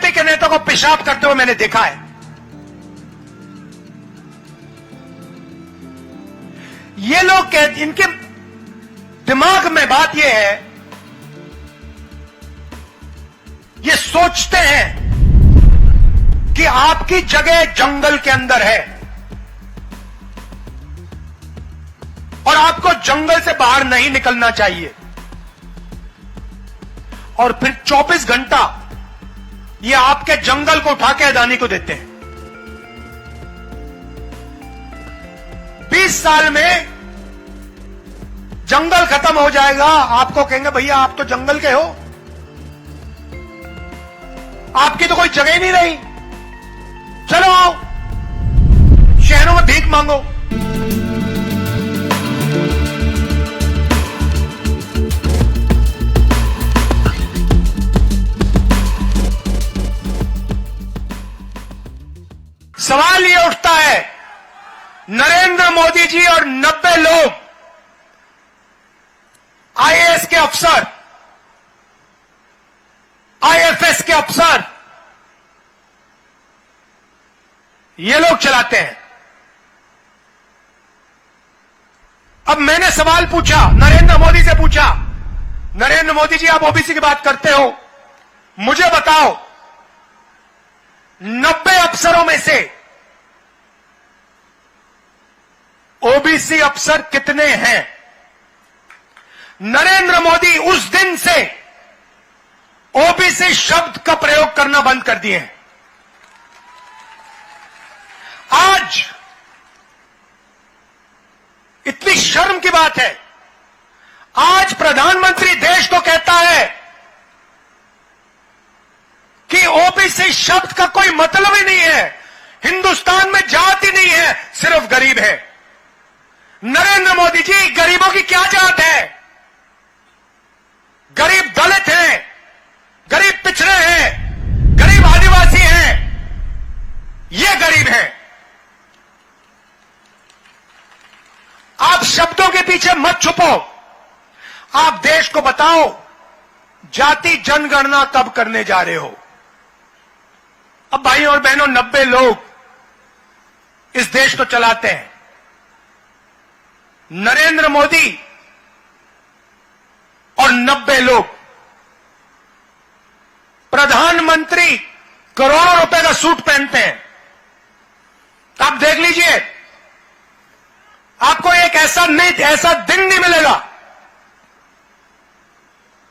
Party के नेता को पेशाब करते हुए मैंने देखा है। ये लोग इनके दिमाग में बात यह है, ये सोचते हैं कि आपकी जगह जंगल के अंदर है और आपको जंगल से बाहर नहीं निकलना चाहिए, और फिर 24 घंटा ये आपके जंगल को उठा के अदानी को देते हैं। 20 साल में जंगल खत्म हो जाएगा, आपको कहेंगे भैया आप तो जंगल के हो, आपकी तो कोई जगह ही नहीं रही, चलो आओ शहरों में भीख मांगो। सवाल ये उठता है, नरेंद्र मोदी जी और 90 लोग आईएएस के अफसर, आईएफएस के अफसर, ये लोग चलाते हैं। अब मैंने सवाल पूछा, नरेंद्र मोदी से पूछा, नरेंद्र मोदी जी आप ओबीसी की बात करते हो, मुझे बताओ 90 अफसरों में से ओबीसी अफसर कितने हैं? नरेंद्र मोदी उस दिन से ओबीसी शब्द का प्रयोग करना बंद कर दिए हैं। आज इतनी शर्म की बात है, आज प्रधानमंत्री देश को कहता है कि ओबीसी शब्द का कोई मतलब ही नहीं है, हिंदुस्तान में जाति नहीं है, सिर्फ गरीब है। नरेंद्र मोदी जी, गरीबों की क्या जात है? गरीब दलित हैं, गरीब पिछड़े हैं, गरीब आदिवासी हैं, ये गरीब हैं। आप शब्दों के पीछे मत छुपो, आप देश को बताओ जाति जनगणना कब करने जा रहे हो। अब भाइयों और बहनों, 90 लोग इस देश को चलाते हैं। नरेंद्र मोदी और 90 लोग, प्रधानमंत्री करोड़ों रुपए का सूट पहनते हैं। आप देख लीजिए, आपको एक ऐसा दिन नहीं मिलेगा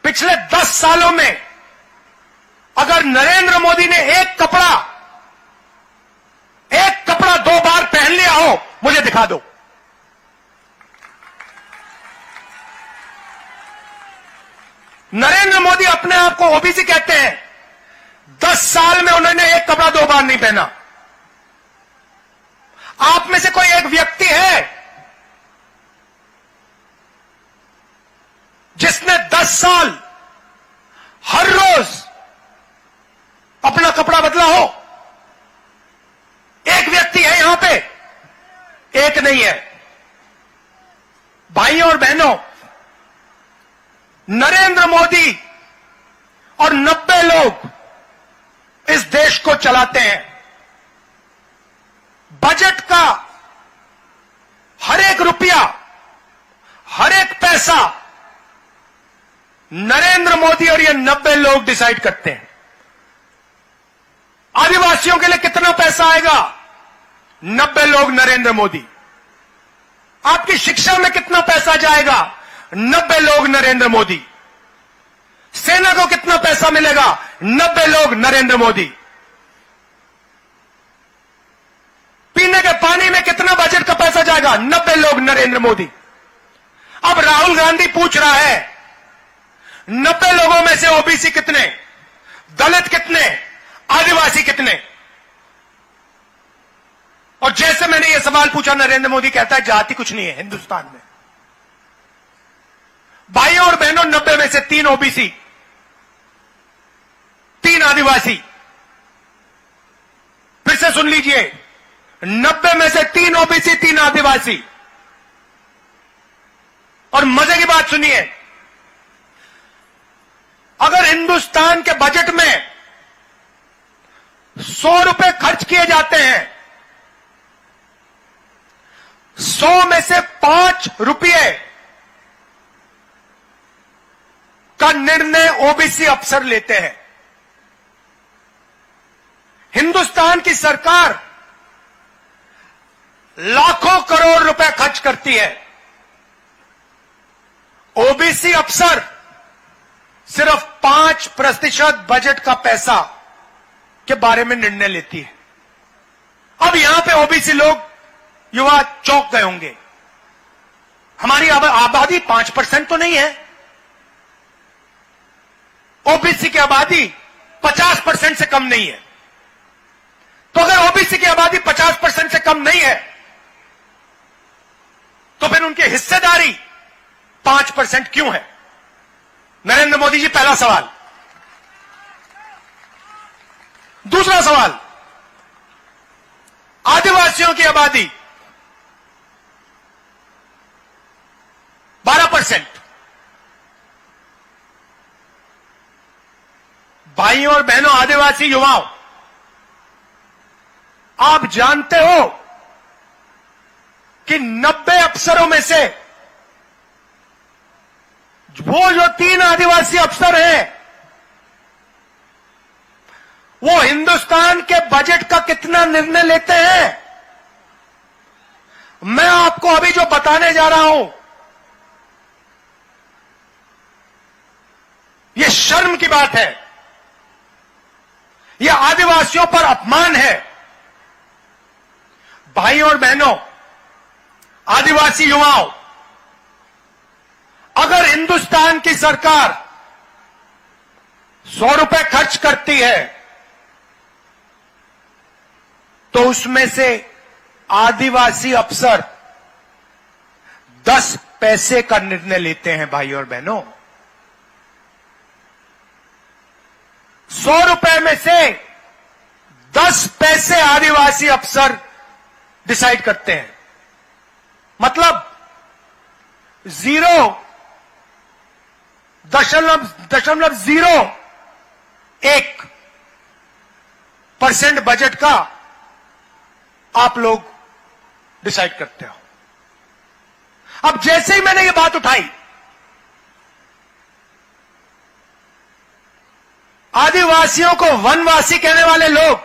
पिछले 10 सालों में, अगर नरेंद्र मोदी ने एक कपड़ा 2 बार पहन लिया हो, मुझे दिखा दो। नरेंद्र मोदी अपने आप को ओबीसी कहते हैं, 10 साल में उन्होंने एक कपड़ा 2 बार नहीं पहना। आप में से कोई एक व्यक्ति है जिसने 10 साल हर रोज अपना कपड़ा बदला हो? एक व्यक्ति है यहां पे? एक नहीं है। भाइयों और बहनों, नरेंद्र मोदी और 90 लोग इस देश को चलाते हैं। बजट का हर एक रुपया, हर एक पैसा नरेंद्र मोदी और ये 90 लोग डिसाइड करते हैं। आदिवासियों के लिए कितना पैसा आएगा? 90 लोग, नरेंद्र मोदी। आपकी शिक्षा में कितना पैसा जाएगा? 90 लोग, नरेंद्र मोदी। सेना को कितना पैसा मिलेगा? 90 लोग, नरेंद्र मोदी। पीने के पानी में कितना बजट का पैसा जाएगा? 90 लोग, नरेंद्र मोदी। अब राहुल गांधी पूछ रहा है 90 लोगों में से ओबीसी कितने, दलित कितने, आदिवासी कितने? और जैसे मैंने यह सवाल पूछा, नरेंद्र मोदी कहता है जाति कुछ नहीं है हिंदुस्तान में। भाइयों और बहनों, 90 में से 3 ओबीसी, 3 आदिवासी। फिर से सुन लीजिए, 90 में से 3 ओबीसी, 3 आदिवासी। और मजे की बात सुनिए, अगर हिंदुस्तान के बजट में ₹100 खर्च किए जाते हैं, 100 में से ₹5 का निर्णय ओबीसी अफसर लेते हैं। हिंदुस्तान की सरकार लाखों करोड़ रुपए खर्च करती है, ओबीसी अफसर सिर्फ 5% बजट का पैसा के बारे में निर्णय लेती है। अब यहां पे ओबीसी लोग, युवा चौंक गए होंगे, हमारी आबादी 5% तो नहीं है, ओबीसी की आबादी 50% से कम नहीं है। तो अगर ओबीसी की आबादी 50% से कम नहीं है तो फिर उनकी हिस्सेदारी 5% क्यों है? नरेंद्र मोदी जी, पहला सवाल। दूसरा सवाल, आदिवासियों की आबादी 12%। भाइयों और बहनों, आदिवासी युवाओं, आप जानते हो कि 90 अफसरों में से वो जो 3 आदिवासी अफसर हैं, वो हिंदुस्तान के बजट का कितना निर्णय लेते हैं? मैं आपको अभी जो बताने जा रहा हूं, यह शर्म की बात है, यह आदिवासियों पर अपमान है। भाइयों और बहनों, आदिवासी युवाओं, अगर हिंदुस्तान की सरकार ₹100 खर्च करती है तो उसमें से आदिवासी अफसर 10 पैसे का निर्णय लेते हैं। भाइयों और बहनों, ₹100 में से 10 पैसे आदिवासी अफसर डिसाइड करते हैं। मतलब 0.01% बजट का आप लोग डिसाइड करते हो। अब जैसे ही मैंने ये बात उठाई, आदिवासियों को वनवासी कहने वाले लोग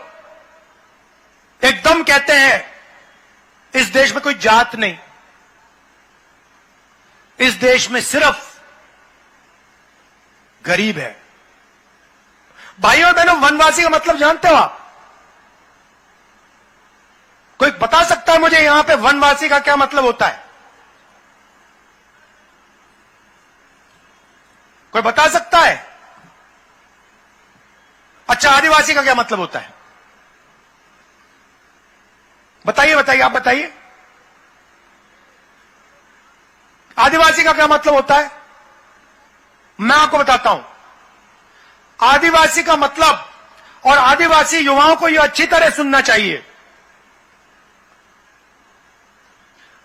एकदम कहते हैं इस देश में कोई जात नहीं, इस देश में सिर्फ गरीब है। भाइयों और बहनों, वनवासी का मतलब जानते हो आप? कोई बता सकता है मुझे यहां पे वनवासी का क्या मतलब होता है? कोई बता सकता है? अच्छा, आदिवासी का क्या मतलब होता है? बताइए बताइए, आप बताइए, आदिवासी का क्या मतलब होता है? मैं आपको बताता हूं। आदिवासी का मतलब, और आदिवासी युवाओं को यह अच्छी तरह सुनना चाहिए,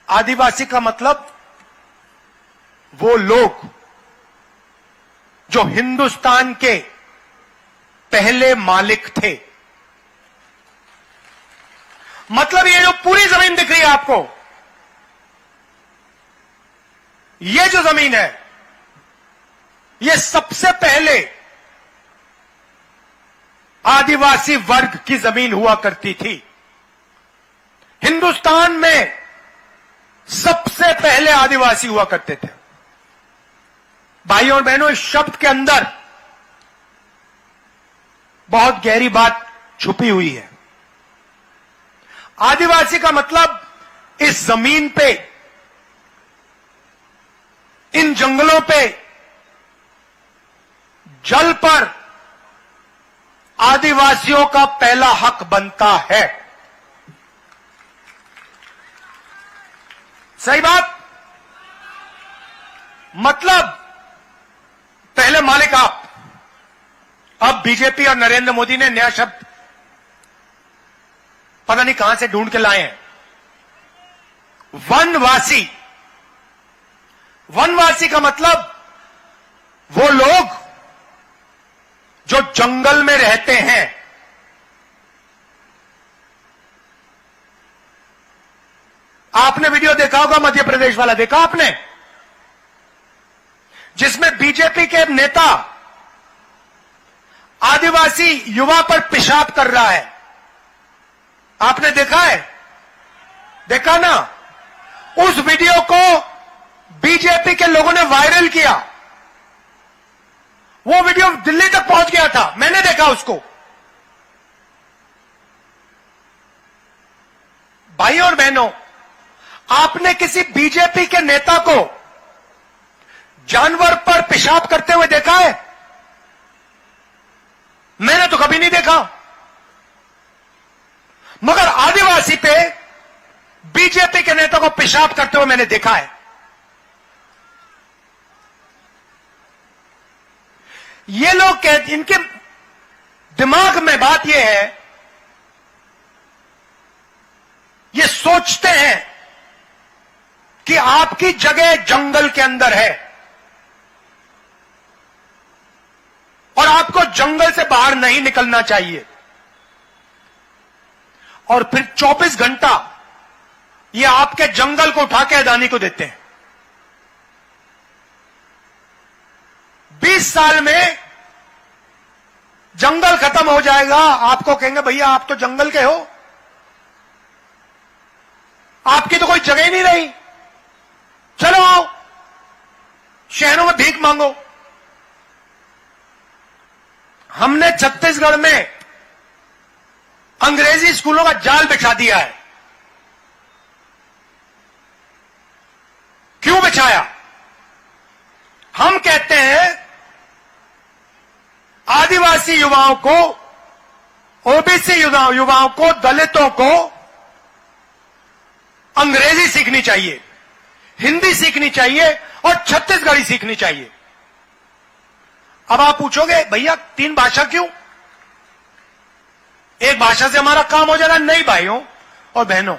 आदिवासी का मतलब वो लोग जो हिंदुस्तान के पहले मालिक थे। मतलब ये जो पूरी जमीन दिख रही है आपको, ये जो जमीन है, ये सबसे पहले आदिवासी वर्ग की जमीन हुआ करती थी। हिंदुस्तान में सबसे पहले आदिवासी हुआ करते थे। भाइयों और बहनों, इस शब्द के अंदर बहुत गहरी बात छुपी हुई है। आदिवासी का मतलब इस जमीन पे, इन जंगलों पे, जल पर आदिवासियों का पहला हक बनता है। सही बात? मतलब पहले मालिक आप। अब बीजेपी और नरेंद्र मोदी ने नया शब्द पता नहीं कहां से ढूंढ के लाए हैं, वनवासी। वनवासी का मतलब वो लोग जो जंगल में रहते हैं, आपने वीडियो देखा होगा, मध्य प्रदेश वाला देखा आपने, जिसमें बीजेपी के नेता आदिवासी युवा पर पेशाब कर रहा है। आपने देखा है? देखा ना? उस वीडियो को बीजेपी के लोगों ने वायरल किया। वो वीडियो दिल्ली तक पहुंच गया था, मैंने देखा उसको। भाई और बहनों, आपने किसी बीजेपी के नेता को जानवर पर पेशाब करते हुए देखा है? मैंने तो कभी नहीं देखा। मगर आदिवासी पे बीजेपी के नेता को पेशाब करते हुए मैंने देखा है। ये लोग इनके दिमाग में बात यह है, ये सोचते हैं कि आपकी जगह जंगल के अंदर है और आपको जंगल से बाहर नहीं निकलना चाहिए, और फिर 24 घंटा ये आपके जंगल को उठा के अदानी को देते हैं। 20 साल में जंगल खत्म हो जाएगा, आपको कहेंगे भैया आप तो जंगल के हो, आपकी तो कोई जगह ही नहीं रही, चलो आओ शहरों में भीख मांगो। हमने छत्तीसगढ़ में अंग्रेजी स्कूलों का जाल बिछा दिया है। क्यों बिछाया? हम कहते हैं आदिवासी युवाओं को, ओबीसी युवाओं को, दलितों को अंग्रेजी सीखनी चाहिए, हिंदी सीखनी चाहिए और छत्तीसगढ़ी सीखनी चाहिए। अब आप पूछोगे भैया 3 भाषा क्यों? एक भाषा से हमारा काम हो जाएगा? नहीं भाइयों और बहनों,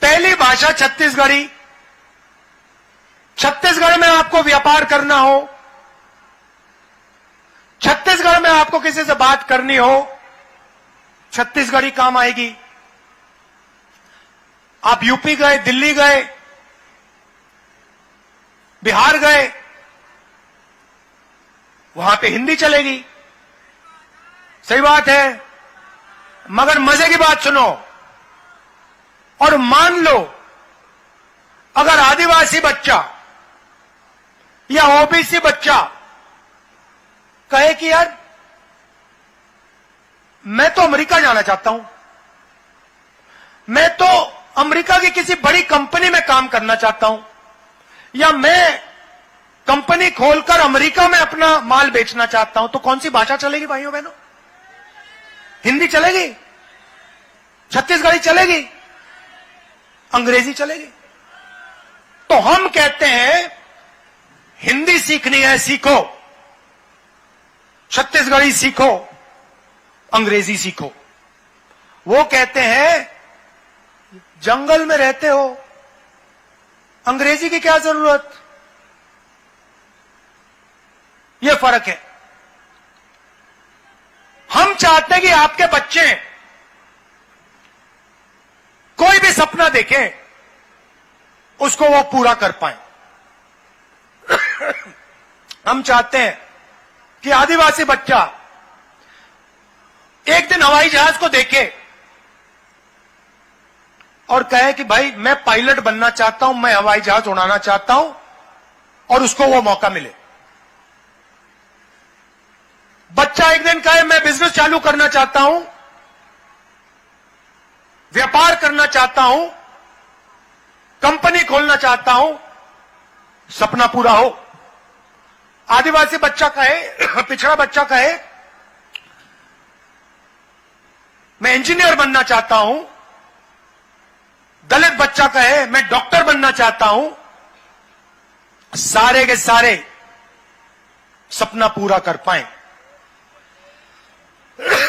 पहली भाषा छत्तीसगढ़ी। छत्तीसगढ़ में आपको व्यापार करना हो, छत्तीसगढ़ में आपको किसी से बात करनी हो, छत्तीसगढ़ी काम आएगी। आप यूपी गए, दिल्ली गए, बिहार गए, वहां पे हिंदी चलेगी, सही बात है। मगर मजे की बात सुनो, और मान लो अगर आदिवासी बच्चा या ओबीसी बच्चा कहे कि यार मैं तो अमेरिका जाना चाहता हूं, मैं तो अमेरिका की किसी बड़ी कंपनी में काम करना चाहता हूं, या मैं कंपनी खोलकर अमेरिका में अपना माल बेचना चाहता हूं, तो कौन सी भाषा चलेगी भाइयों बहनों? हिंदी चलेगी? छत्तीसगढ़ी चलेगी? अंग्रेजी चलेगी? तो हम कहते हैं हिंदी सीखनी है, सीखो, छत्तीसगढ़ी सीखो, अंग्रेजी सीखो। वो कहते हैं जंगल में रहते हो, अंग्रेजी की क्या जरूरत? ये फर्क है। हम चाहते हैं कि आपके बच्चे कोई भी सपना देखें, उसको वो पूरा कर पाए। हम चाहते हैं कि आदिवासी बच्चा एक दिन हवाई जहाज को देखे और कहे कि भाई मैं पायलट बनना चाहता हूं, मैं हवाई जहाज उड़ाना चाहता हूं, और उसको वो मौका मिले। बच्चा एक दिन कहे मैं बिजनेस चालू करना चाहता हूं, व्यापार करना चाहता हूं, कंपनी खोलना चाहता हूं, सपना पूरा हो। आदिवासी बच्चा कहे, पिछड़ा बच्चा कहे मैं इंजीनियर बनना चाहता हूं, दलित बच्चा कहे मैं डॉक्टर बनना चाहता हूं, सारे के सारे सपना पूरा कर पाए।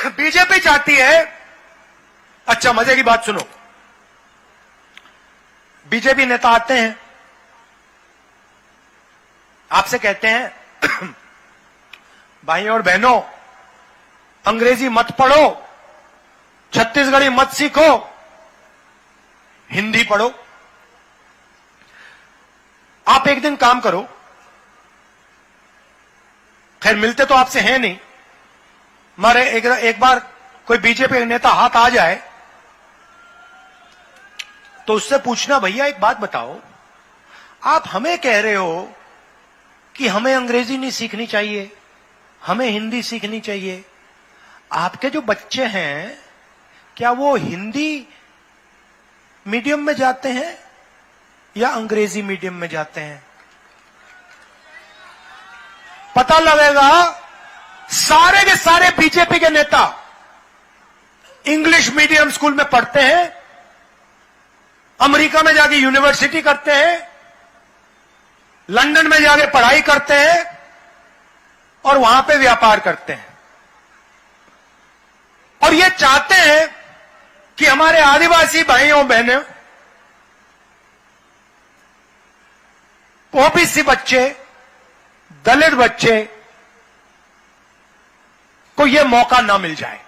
बीजेपी चाहती है, अच्छा मजे की बात सुनो, बीजेपी नेता आते हैं, आपसे कहते हैं भाइयों और बहनों अंग्रेजी मत पढ़ो, छत्तीसगढ़ी मत सीखो, हिंदी पढ़ो। आप एक दिन काम करो, खैर मिलते तो आपसे हैं नहीं, हमारे एक बार कोई बीजेपी नेता हाथ आ जाए तो उससे पूछना, भैया एक बात बताओ, आप हमें कह रहे हो कि हमें अंग्रेजी नहीं सीखनी चाहिए, हमें हिंदी सीखनी चाहिए, आपके जो बच्चे हैं क्या वो हिंदी मीडियम में जाते हैं या अंग्रेजी मीडियम में जाते हैं? पता लगेगा सारे के सारे बीजेपी के नेता इंग्लिश मीडियम स्कूल में पढ़ते हैं, अमेरिका में जाके यूनिवर्सिटी करते हैं, लंदन में जाके पढ़ाई करते हैं और वहां पे व्यापार करते हैं, और ये चाहते हैं कि हमारे आदिवासी भाइयों बहनों, ओबीसी बच्चे, दलित बच्चे को यह मौका ना मिल जाए।